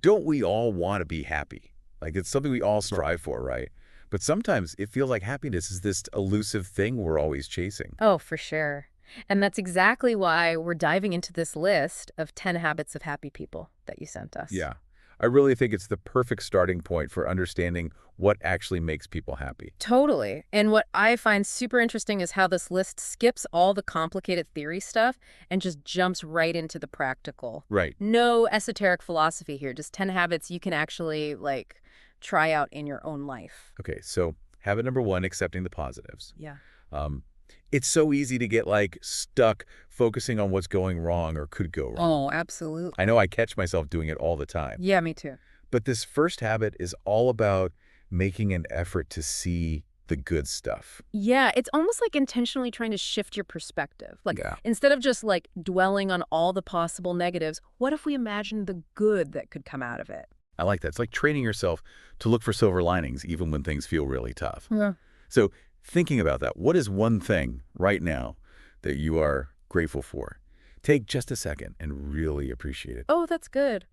don't we all want to be happy? Like, it's something we all Right. strive for, right? But sometimes it feels like happiness is this elusive thing we're always chasing. Oh, for sure. And that's exactly why we're diving into this list of 10 habits of happy people that you sent us. Yeah. I really think it's the perfect starting point for understanding what actually makes people happy. Totally. And what I find super interesting is how this list skips all the complicated theory stuff and just jumps right into the practical. Right. No esoteric philosophy here, just 10 habits you can actually, like, try out in your own life. Okay, so habit number one, accepting the positives. Yeah. Um, it's so easy to get like stuck focusing on what's going wrong or could go wrong. Oh, absolutely. I know I catch myself doing it all the time. Yeah, me too. But this first habit is all about making an effort to see the good stuff. Yeah, it's almost like intentionally trying to shift your perspective. Like, Yeah. instead of just like dwelling on all the possible negatives, what if we imagined the good that could come out of it? I like that. It's like training yourself to look for silver linings even when things feel really tough. Yeah. So thinking about that, what is one thing right now that you are grateful for? Take just a second and really appreciate it. Oh, that's good.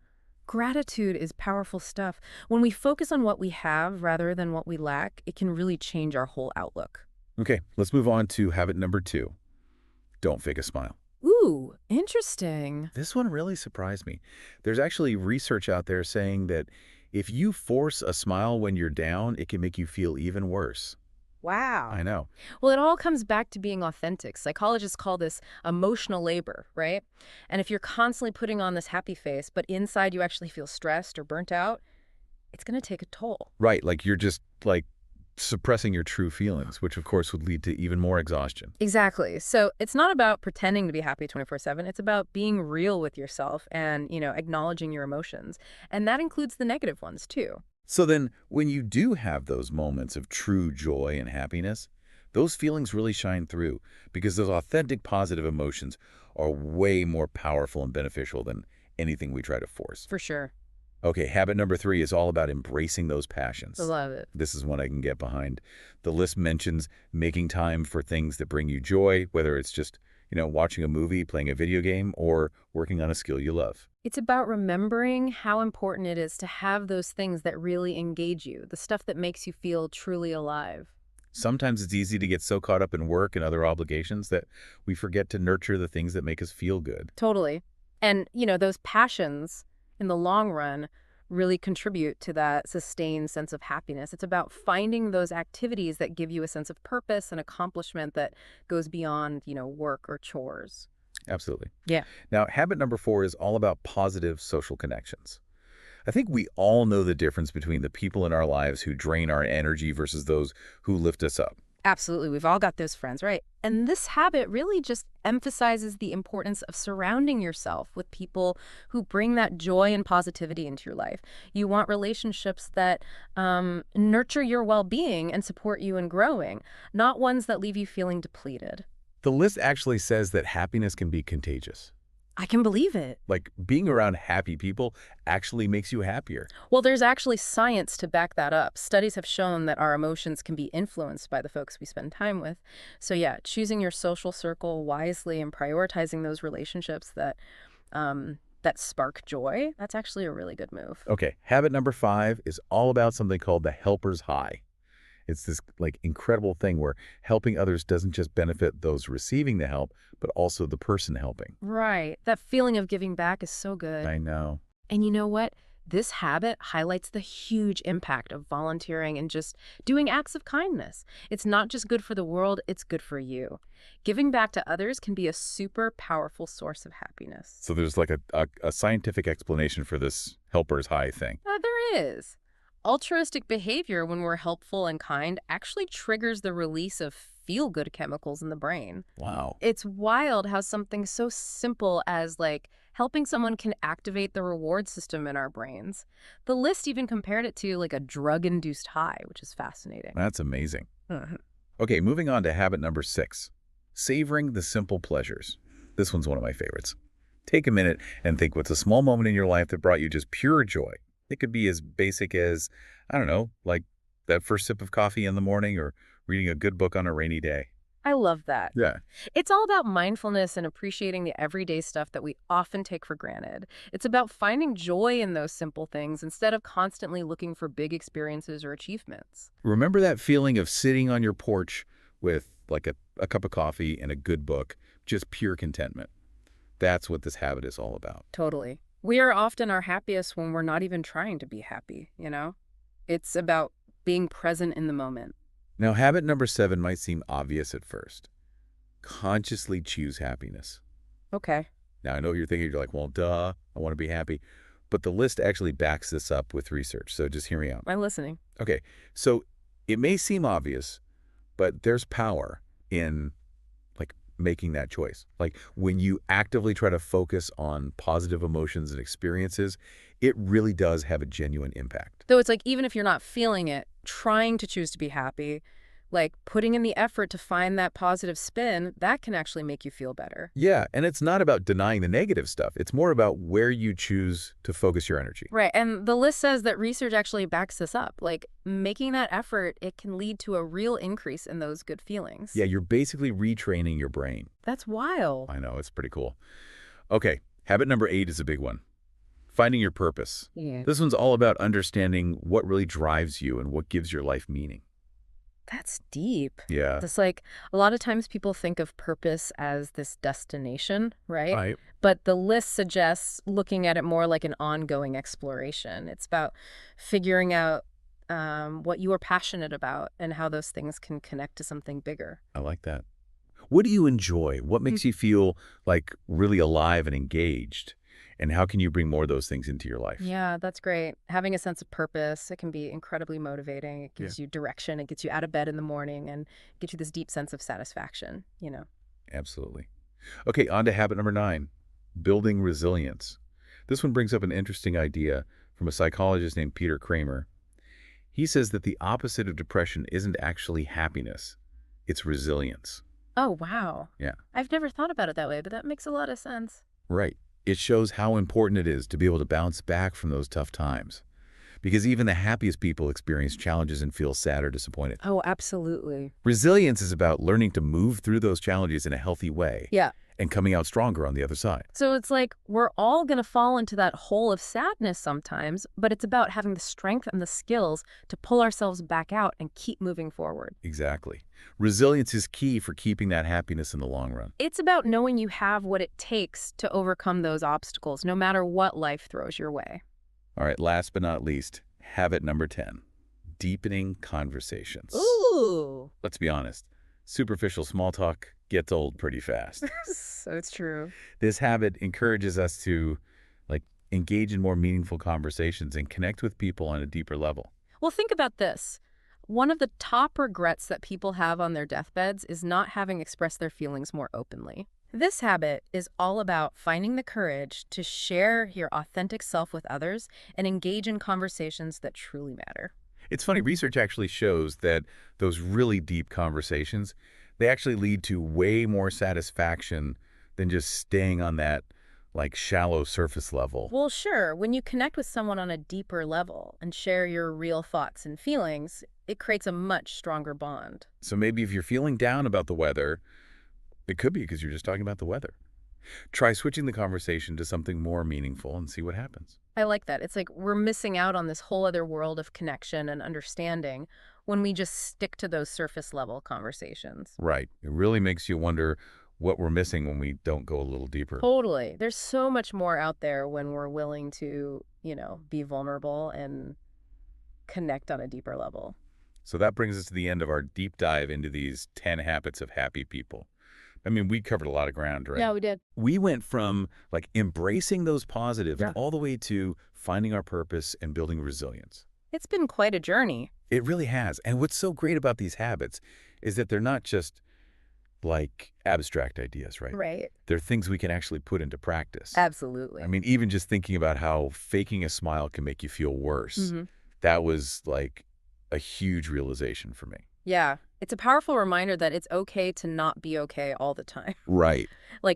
Gratitude is powerful stuff. When we focus on what we have rather than what we lack, it can really change our whole outlook. Okay, let's move on to habit number two. Don't fake a smile. Ooh, interesting. This one really surprised me. There's actually research out there saying that if you force a smile when you're down, it can make you feel even worse. I Wow. know. Well, it all comes back to being authentic. Psychologists call this emotional labor, right? And if you're constantly putting on this happy face, but inside you actually feel stressed or burnt out, it's going to take a toll. Right, like you're just like suppressing your true feelings, which of course would lead to even more exhaustion. Exactly. So it's not about pretending to be happy 24/7. It's about being real with yourself and, acknowledging your emotions. And that includes the negative ones too. So then, when you do have those moments of true joy and happiness, those feelings really shine through because those authentic positive emotions are way more powerful and beneficial than anything we try to force. For sure. Okay, habit number three is all about embracing those I passions. love it. This is one I can get behind. The list mentions making time for things that bring you joy, whether it's just, watching a movie, playing a video game, or working on a skill you love. It's about remembering how important it is to have those things that really engage you, the stuff that makes you feel truly alive. Sometimes it's easy to get so caught up in work and other obligations that we forget to nurture the things that make us feel good. Totally. And, those passions in the long run really contribute to that sustained sense of happiness. It's about finding those activities that give you a sense of purpose and accomplishment that goes beyond, work or chores. Absolutely. Yeah. Now, habit number four is all about positive social connections. I think we all know the difference between the people in our lives who drain our energy versus those who lift us up. Absolutely. We've all got those friends, right? And this habit really just emphasizes the importance of surrounding yourself with people who bring that joy and positivity into your life. You want relationships that nurture your well-being and support you in growing, not ones that leave you feeling depleted. The list actually says that happiness can be contagious. I can believe it. Like being around happy people actually makes you happier. Well, there's actually science to back that up. Studies have shown that our emotions can be influenced by the folks we spend time with. So yeah, choosing your social circle wisely and prioritizing those relationships that spark joy, that's actually a really good move. Okay, habit number five is all about something called the helper's high. It's this like incredible thing where helping others doesn't just benefit those receiving the help, but also the person helping. Right. That feeling of giving back is so good. I know. And you know what? This habit highlights the huge impact of volunteering and just doing acts of kindness. It's not just good for the world, it's good for you. Giving back to others can be a super powerful source of happiness. So there's like a scientific explanation for this helper's high thing. There is. Altruistic behavior, when we're helpful and kind, actually triggers the release of feel-good chemicals in the brain. Wow. It's wild how something so simple as, like, helping someone can activate the reward system in our brains. The list even compared it to, like, a drug-induced high, which is fascinating. That's amazing. Mhm. Okay, moving on to habit number six, savoring the simple pleasures. This one's one of my favorites. Take a minute and think what's a small moment in your life that brought you just pure joy. It could be as basic as, I don't know, like that first sip of coffee in the morning or reading a good book on a rainy day. I love that. Yeah. It's all about mindfulness and appreciating the everyday stuff that we often take for granted. It's about finding joy in those simple things instead of constantly looking for big experiences or achievements. Remember that feeling of sitting on your porch with like a cup of coffee and a good book, just pure contentment. That's what this habit is all about. Totally. We are often our happiest when we're not even trying to be happy, you know? It's about being present in the moment. Now, habit number 7 might seem obvious at first. Consciously choose happiness. Okay. Now, I know what you're thinking. You're like, well, duh, I want to be happy. But the list actually backs this up with research, so just hear me out. I'm listening. Okay, so it may seem obvious, but there's power in like making that choice. Like when you actively try to focus on positive emotions and experiences, it really does have a genuine impact. Though it's like, even if you're not feeling it, trying to choose to be happy, like putting in the effort to find that positive spin, that can actually make you feel better. Yeah, and it's not about denying the negative stuff. It's more about where you choose to focus your energy. Right. And the list says that research actually backs this up. Like making that effort, it can lead to a real increase in those good feelings. Yeah, you're basically retraining your brain. That's wild. I know, it's pretty cool. Okay, habit number 8 is a big one. Finding your purpose. Yeah. This one's all about understanding what really drives you and what gives your life meaning. That's deep. Yeah. It's like a lot of times people think of purpose as this destination, right? Right. But the list suggests looking at it more like an ongoing exploration. It's about figuring out what you are passionate about and how those things can connect to something bigger. I like that. What do you enjoy? What makes you feel like really alive and engaged? And how can you bring more of those things into your life? Yeah, that's great. Having a sense of purpose, it can be incredibly motivating. It Yeah. gives you direction. It gets you out of bed in the morning and gives you this deep sense of satisfaction, you know. Absolutely. Okay, on to habit number 9, building resilience. This one brings up an interesting idea from a psychologist named Peter Kramer. He says that the opposite of depression isn't actually happiness, it's resilience. Oh, wow. Yeah. I've never thought about it that way, but that makes a lot of sense. Right. It shows how important it is to be able to bounce back from those tough times. Because even the happiest people experience challenges and feel sad or disappointed. Oh, absolutely. Resilience is about learning to move through those challenges in a healthy way Yeah. and coming out stronger on the other side. So it's like we're all going to fall into that hole of sadness sometimes, but it's about having the strength and the skills to pull ourselves back out and keep moving forward. Exactly. Resilience is key for keeping that happiness in the long run. It's about knowing you have what it takes to overcome those obstacles, no matter what life throws your way. All right, last but not least, habit number 10, deepening conversations. Ooh. Let's be honest, superficial small talk gets old pretty fast. So it's true. This habit encourages us to engage in more meaningful conversations and connect with people on a deeper level. Well, think about this. One of the top regrets that people have on their deathbeds is not having expressed their feelings more openly. This habit is all about finding the courage to share your authentic self with others and engage in conversations that truly matter. It's funny, research actually shows that those really deep conversations, they actually lead to way more satisfaction than just staying on that shallow surface level. Well, sure, when you connect with someone on a deeper level and share your real thoughts and feelings, it creates a much stronger bond. So maybe if you're feeling down about the weather, it could be because you're just talking about the weather. Try switching the conversation to something more meaningful and see what happens. I like that. It's like we're missing out on this whole other world of connection and understanding when we just stick to those surface level conversations. Right. It really makes you wonder what we're missing when we don't go a little deeper. Totally. There's so much more out there when we're willing to, be vulnerable and connect on a deeper level. So that brings us to the end of our deep dive into these 10 habits of happy people. I mean, we covered a lot of ground, right? Yeah, we did. We went from embracing those positives Yeah. all the way to finding our purpose and building resilience. It's been quite a journey. It really has. And what's so great about these habits is that they're not just abstract ideas, right? Right. They're things we can actually put into practice. Absolutely. I mean, even just thinking about how faking a smile can make you feel worse, that was a huge realization for me. Yeah. It's a powerful reminder that it's okay to not be okay all the time. Right.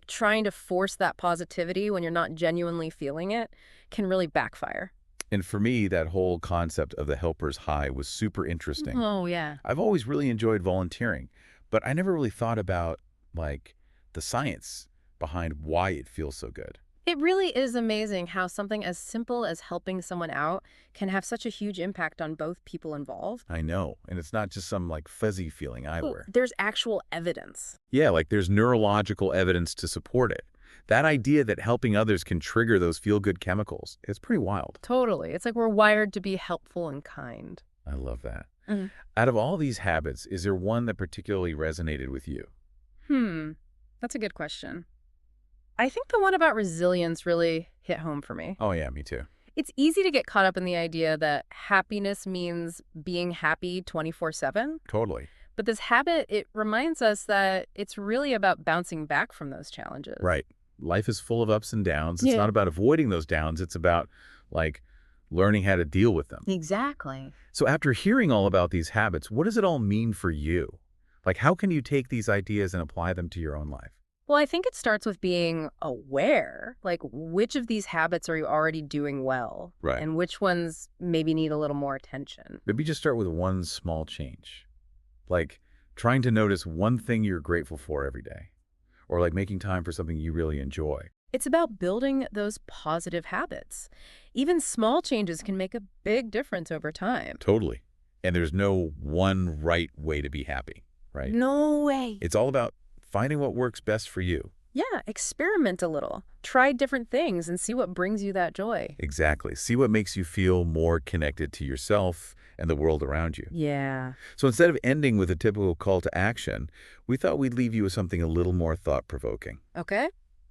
Trying to force that positivity when you're not genuinely feeling it can really backfire. And for me, that whole concept of the helper's high was super interesting. Oh, yeah. I've always really enjoyed volunteering, But I never really thought about, like, the science behind why it feels so good. It really is amazing how something as simple as helping someone out can have such a huge impact on both people involved. I know. And it's not just some, like, fuzzy feeling Oh, either. there's actual evidence. Yeah, like there's neurological evidence to support it. That idea that helping others can trigger those feel-good chemicals, it's pretty wild. Totally. It's like we're wired to be helpful and kind. I love that. Mhm. Out of all these habits, is there one that particularly resonated with you? Hmm. That's a good question. I think the one about resilience really hit home for me. Oh, yeah, me too. It's easy to get caught up in the idea that happiness means being happy 24/7. Totally. But this habit, it reminds us that it's really about bouncing back from those challenges. Right. Life is full of ups and downs. It's Yeah. not about avoiding those downs. It's about, like, learning how to deal with them. Exactly. So after hearing all about these habits, what does it all mean for you? Like, how can you take these ideas and apply them to your own life? Well, I think it starts with being aware. Like, which of these habits are you already doing well? Right. And which ones maybe need a little more attention? Maybe just start with one small change. Like trying to notice one thing you're grateful for every day. Or like making time for something you really enjoy. It's about building those positive habits. Even small changes can make a big difference over time. Totally. And there's no one right way to be happy, right? No way. It's all about finding what works best for you. Yeah, experiment a little. Try different things and see what brings you that joy. Exactly. See what makes you feel more connected to yourself and the world around you. Yeah. So instead of ending with a typical call to action, we thought we'd leave you with something a little more thought-provoking. Okay?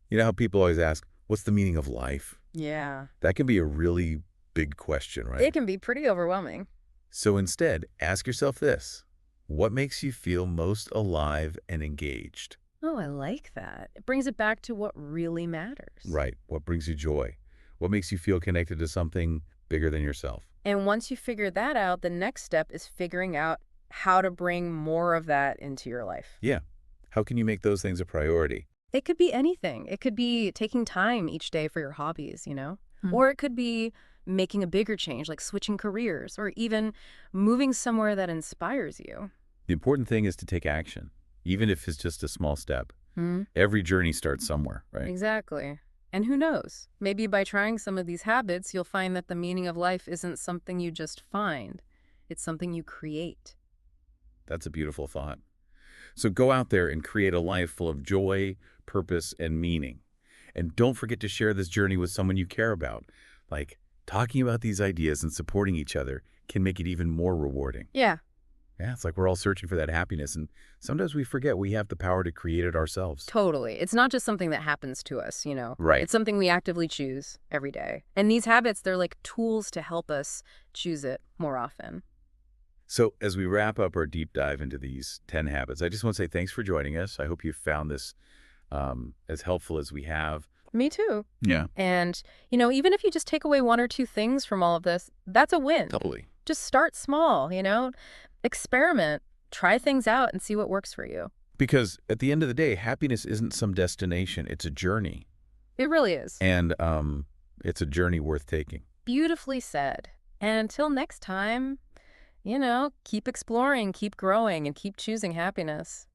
You know how people always ask, what's the meaning of life? Yeah. That can be a really big question, right? It can be pretty overwhelming. So instead, ask yourself this. What makes you feel most alive and engaged? Oh, I like that. It brings it back to what really matters. Right. What brings you joy? What makes you feel connected to something bigger than yourself? And once you figure that out, the next step is figuring out how to bring more of that into your life. Yeah. How can you make those things a priority? It could be anything. It could be taking time each day for your hobbies, you know? Hmm. Or it could be making a bigger change, like switching careers, or even moving somewhere that inspires you. The important thing is to take action, even if it's just a small step. Hmm? Every journey starts somewhere, right? Exactly. And who knows? Maybe by trying some of these habits, you'll find that the meaning of life isn't something you just find. It's something you create. That's a beautiful thought. So go out there and create a life full of joy, purpose, and meaning. And don't forget to share this journey with someone you care about. Like, talking about these ideas and supporting each other can make it even more rewarding. Yeah. Yeah, it's like we're all searching for that happiness, and sometimes we forget we have the power to create it ourselves. Totally. It's not just something that happens to us, you know? Right. It's something we actively choose every day. And these habits, they're like tools to help us choose it more often. So as we wrap up our deep dive into these 10 habits, I just want to say thanks for joining us. I hope you found this as helpful as we have. Me too. Yeah. And, you know, even if you just take away one or two things from all of this, that's a win. Totally. Just start small, you know? Experiment, try things out and see what works for you. Because at the end of the day, happiness isn't some destination. It's a journey. It really is. And it's a journey worth taking. Beautifully said. And until next time, you know, keep exploring, keep growing, and keep choosing happiness.